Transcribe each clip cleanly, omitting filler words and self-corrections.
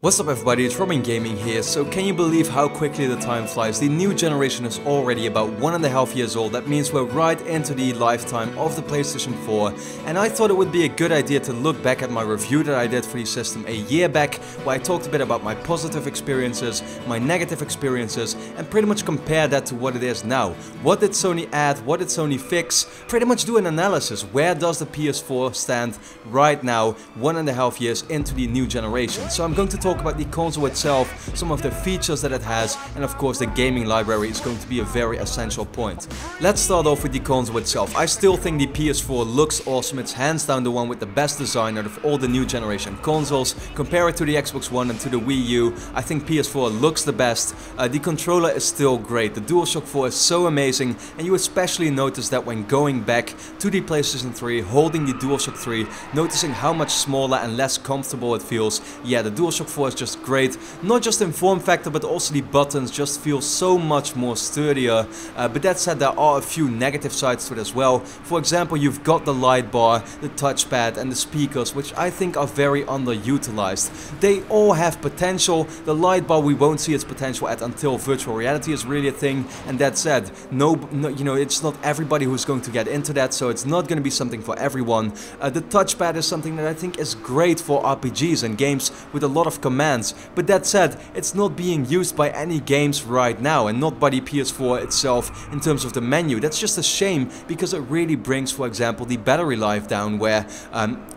What's up everybody, it's RobinGaming here. So can you believe how quickly the time flies? The new generation is already about 1.5 years old. That means we're right into the lifetime of the PlayStation 4. And I thought it would be a good idea to look back at my review that I did for the system a year back, where I talked a bit about my positive experiences, my negative experiences, and pretty much compare that to what it is now. What did Sony add? What did Sony fix? Pretty much do an analysis. Where does the PS4 stand right now, 1.5 years into the new generation? So I'm going to talk about the console itself, some of the features that it has, and of course the gaming library is going to be a very essential point. Let's start off with the console itself. I still think the PS4 looks awesome. It's hands down the one with the best design out of all the new generation consoles. Compare it to the Xbox One and to the Wii U, I think PS4 looks the best. The controller is still great. The Dualshock 4 is so amazing, and you especially notice that when going back to the PlayStation 3, holding the Dualshock 3, noticing how much smaller and less comfortable it feels. Yeah, the Dualshock 4 is just great, not just in form factor but also the buttons just feel so much more sturdier. But that said, there are a few negative sides to it as well. For example, you've got the light bar, the touchpad and the speakers, which I think are very underutilized. They all have potential. The light bar, we won't see its potential at until virtual reality is really a thing, and that said, no, you know, it's not everybody who's going to get into that, so it's not going to be something for everyone. The touchpad is something that I think is great for RPGs and games with a lot of commands, but that said, it's not being used by any games right now, and not by the PS4 itself in terms of the menu. That's just a shame, because it really brings, for example, the battery life down, where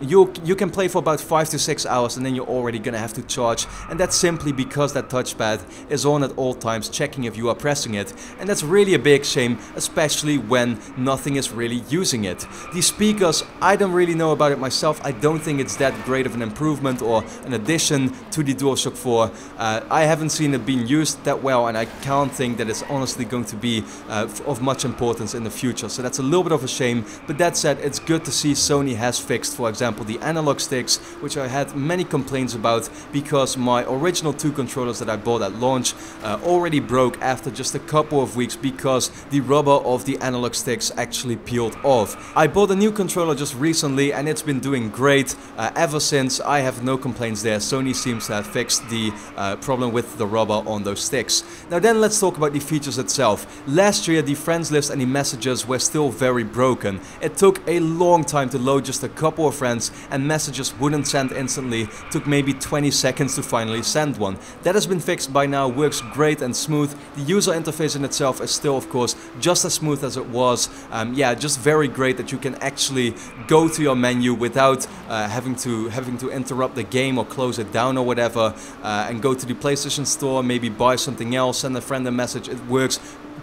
you can play for about 5 to 6 hours and then you're already gonna have to charge, and that's simply because that touchpad is on at all times checking if you are pressing it, and that's really a big shame, especially when nothing is really using it. The speakers, I don't really know about it myself. I don't think it's that great of an improvement or an addition to the DualShock 4. I haven't seen it being used that well, and I can't think that it's honestly going to be of much importance in the future, so that's a little bit of a shame. But that said, it's good to see Sony has fixed, for example, the analog sticks, which I had many complaints about because my original two controllers that I bought at launch already broke after just a couple of weeks because the rubber of the analog sticks actually peeled off. I bought a new controller just recently and it's been doing great ever since. I have no complaints there. Sony seems to have fixed the problem with the rubber on those sticks. Now then, let's talk about the features itself. Last year the friends list and the messages were still very broken. It took a long time to load just a couple of friends, and messages wouldn't send instantly. Took maybe 20 seconds to finally send one. That has been fixed by now, works great and smooth. The user interface in itself is still, of course, just as smooth as it was. Yeah, just very great that you can actually go to your menu without having to interrupt the game or close it down or whatever, and go to the PlayStation Store, maybe buy something else, send a friend a message. It works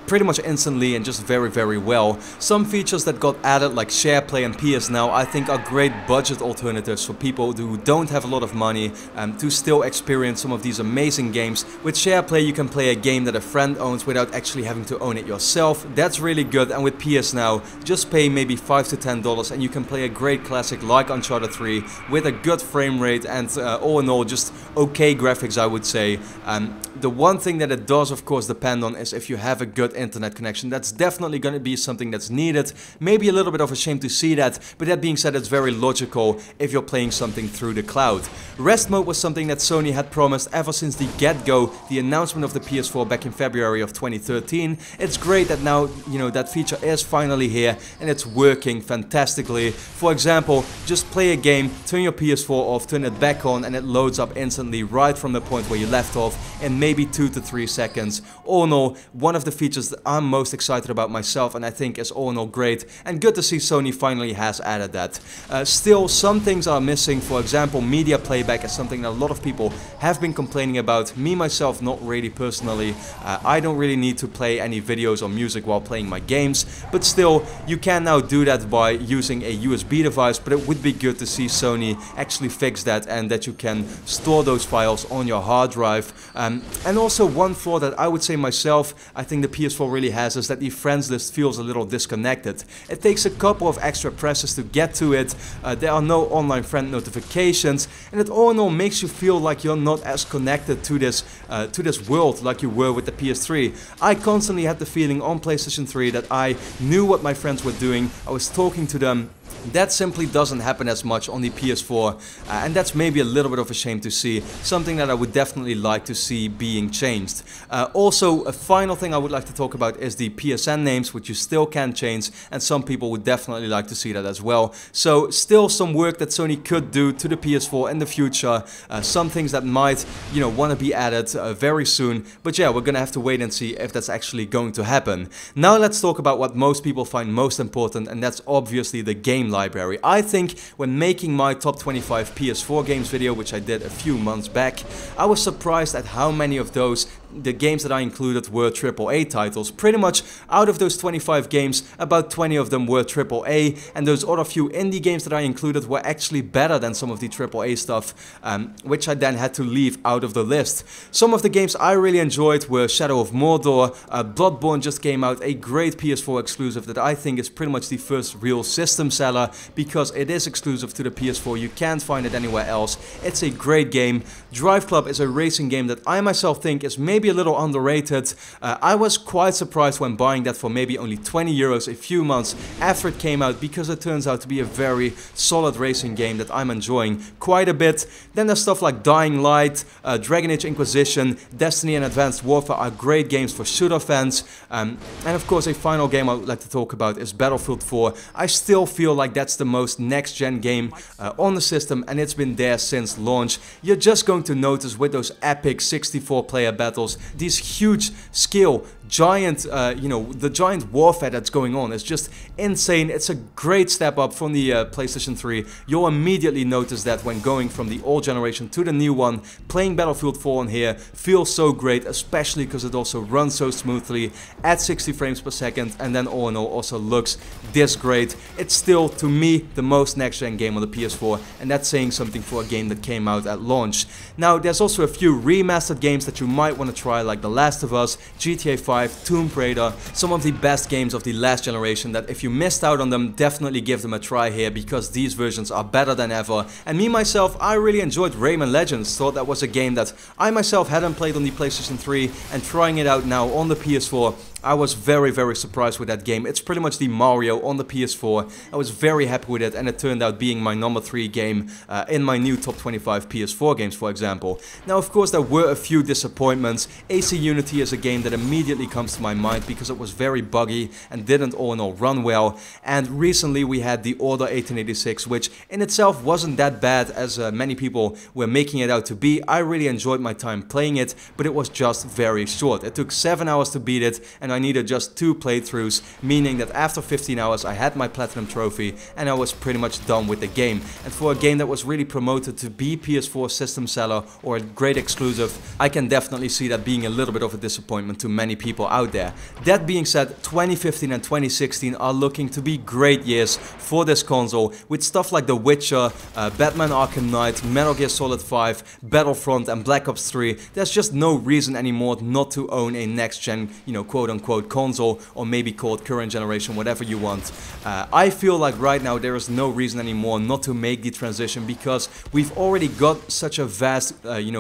pretty much instantly and just very well. Some features that got added, like SharePlay and PS Now, I think are great budget alternatives for people who don't have a lot of money to still experience some of these amazing games. With SharePlay you can play a game that a friend owns without actually having to own it yourself. That's really good. And with PS Now, just pay maybe $5 to $10 and you can play a great classic like Uncharted 3 with a good frame rate and all in all just okay graphics, I would say. The one thing that it does of course depend on is if you have a good internet connection. That's definitely going to be something that's needed. Maybe a little bit of a shame to see that, but that being said, it's very logical if you're playing something through the cloud. Rest mode was something that Sony had promised ever since the get-go, the announcement of the PS4 back in February of 2013. It's great that now, you know, that feature is finally here and it's working fantastically. For example, just play a game, turn your PS4 off, turn it back on, and it loads up instantly right from the point where you left off in maybe 2 to 3 seconds. All in all, one of the features that I'm most excited about myself, and I think is all in all great, and good to see Sony finally has added that. Still, some things are missing. For example, media playback is something that a lot of people have been complaining about. Me myself, not really personally. I don't really need to play any videos or music while playing my games, but still, you can now do that by using a USB device, but it would be good to see Sony actually fix that and that you can store those files on your hard drive. And also one flaw that I would say myself, I think the PS4 really has, is that the friends list feels a little disconnected. It takes a couple of extra presses to get to it. There are no online friend notifications, and it all in all makes you feel like you're not as connected to this world like you were with the PS3. I constantly had the feeling on PlayStation 3 that I knew what my friends were doing. I was talking to them That simply doesn't happen as much on the PS4, and that's maybe a little bit of a shame to see, something that I would definitely like to see being changed. Also, a final thing I would like to talk about is the PSN names, which you still can change, and some people would definitely like to see that as well. So still some work that Sony could do to the PS4 in the future, some things that might, want to be added very soon, but yeah, we're gonna have to wait and see if that's actually going to happen. Now let's talk about what most people find most important, and that's obviously the game library. I think when making my top 25 PS4 games video, which I did a few months back, I was surprised at how many of the games that I included were AAA titles. Pretty much out of those 25 games, about 20 of them were AAA, and those other few indie games that I included were actually better than some of the AAA stuff, which I then had to leave out of the list. Some of the games I really enjoyed were Shadow of Mordor, Bloodborne just came out, a great PS4 exclusive that I think is pretty much the first real system seller, because it is exclusive to the PS4, you can't find it anywhere else. It's a great game. Drive Club is a racing game that I myself think is maybe a little underrated. I was quite surprised when buying that for maybe only 20 euros a few months after it came out, because it turns out to be a very solid racing game that I'm enjoying quite a bit. Then there's stuff like Dying Light, Dragon Age Inquisition, Destiny and Advanced Warfare are great games for shooter fans. And of course a final game I would like to talk about is Battlefield 4. I still feel like that's the most next-gen game on the system, and it's been there since launch. You're just going to notice with those epic 64-player battles, these huge scale, giant, the giant warfare that's going on is just insane. It's a great step up from the PlayStation 3. You'll immediately notice that when going from the old generation to the new one. Playing Battlefield 4 on here feels so great, especially because it also runs so smoothly at 60 frames per second, and then all in all also looks this great. It's still, to me, the most next-gen game on the PS4, and that's saying something for a game that came out at launch. Now, there's also a few remastered games that you might want to try, like The Last of Us, GTA 5, Tomb Raider, some of the best games of the last generation that if you missed out on them, definitely give them a try here, because these versions are better than ever. And me myself, I really enjoyed Rayman Legends, thought that was a game that I myself hadn't played on the PlayStation 3, and trying it out now on the PS4, I was very surprised with that game. It's pretty much the Mario on the PS4. I was very happy with it, and it turned out being my number 3 game in my new top 25 PS4 games, for example. Now, of course, there were a few disappointments. AC Unity is a game that immediately comes to my mind because it was very buggy and didn't all in all run well. And recently we had the Order 1886, which in itself wasn't that bad as many people were making it out to be. I really enjoyed my time playing it, but it was just very short. It took 7 hours to beat it, and I needed just 2 playthroughs, meaning that after 15 hours I had my platinum trophy and I was pretty much done with the game. And for a game that was really promoted to be PS4 system seller or a great exclusive, I can definitely see that being a little bit of a disappointment to many people out there. That being said, 2015 and 2016 are looking to be great years for this console, with stuff like The Witcher, Batman Arkham Knight, Metal Gear Solid 5, Battlefront and Black Ops 3. There's just no reason anymore not to own a next-gen, quote-unquote console, or maybe called current generation, whatever you want. I feel like right now there is no reason anymore not to make the transition, because we've already got such a vast,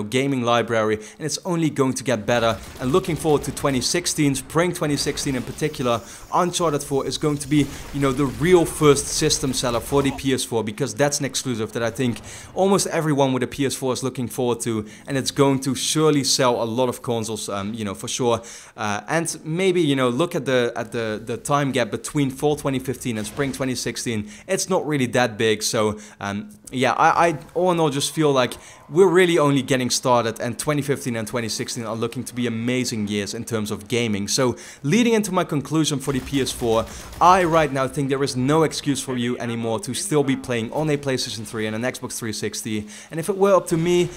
gaming library, and it's only going to get better. And looking forward to 2016, spring 2016 in particular, Uncharted 4 is going to be, the real first system seller for the PS4, because that's an exclusive that I think almost everyone with a PS4 is looking forward to, and it's going to surely sell a lot of consoles, for sure. And maybe, look at the time gap between fall 2015 and spring 2016. It's not really that big, so yeah, I all in all just feel like we're really only getting started, and 2015 and 2016 are looking to be amazing years in terms of gaming. So leading into my conclusion for the PS4, I right now think there is no excuse for you anymore to still be playing on a PlayStation 3 and an Xbox 360. And if it were up to me,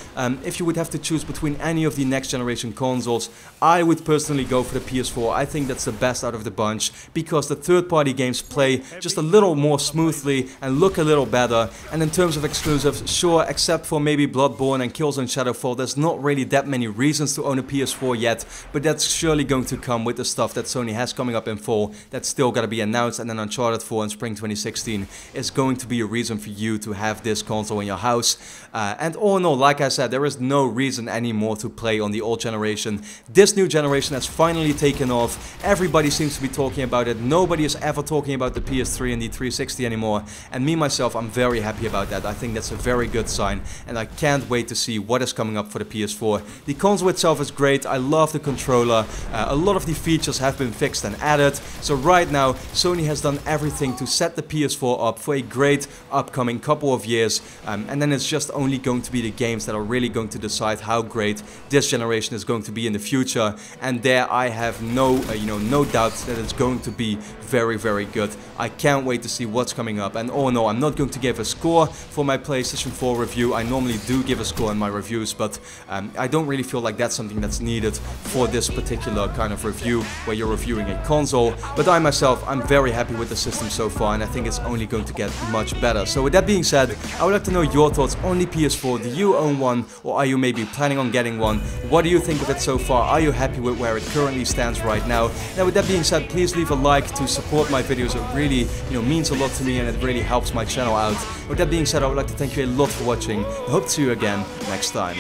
if you would have to choose between any of the next generation consoles, I would personally go for the PS4. I think that's the best out of the bunch, because the third-party games play just a little more smoothly and look a little better. And in terms of exclusives, sure, except for maybe Bloodborne and Killzone Shadowfall, there's not really that many reasons to own a PS4 yet, but that's surely going to come with the stuff that Sony has coming up in fall. That's still gotta be announced, and then Uncharted 4 in spring 2016 is going to be a reason for you to have this console in your house. And all in all, like I said, there is no reason anymore to play on the old generation. This new generation has finally taken off. myself. Everybody seems to be talking about it. Nobody is ever talking about the PS3 and the 360 anymore. And me myself, I'm very happy about that. I think that's a very good sign, and I can't wait to see what is coming up for the PS4. The console itself is great. I love the controller. A lot of the features have been fixed and added. So right now, Sony has done everything to set the PS4 up for a great upcoming couple of years. And then it's just only going to be the games that are really going to decide how great this generation is going to be in the future. And there I have no doubt that it's going to be very, very good. I can't wait to see what's coming up. And oh no, I'm not going to give a score for my PlayStation 4 review. I normally do give a score in my reviews, but I don't really feel like that's something that's needed for this particular kind of review where you're reviewing a console. But I myself, I'm very happy with the system so far, and I think it's only going to get much better. So with that being said, I would like to know your thoughts on the PS4. Do you own one, or are you maybe planning on getting one? What do you think of it so far? Are you happy with where it currently stands right now? Now with that being said, please leave a like to support my videos. It really means a lot to me, and it really helps my channel out. With that being said, I would like to thank you a lot for watching. I hope to see you again next time.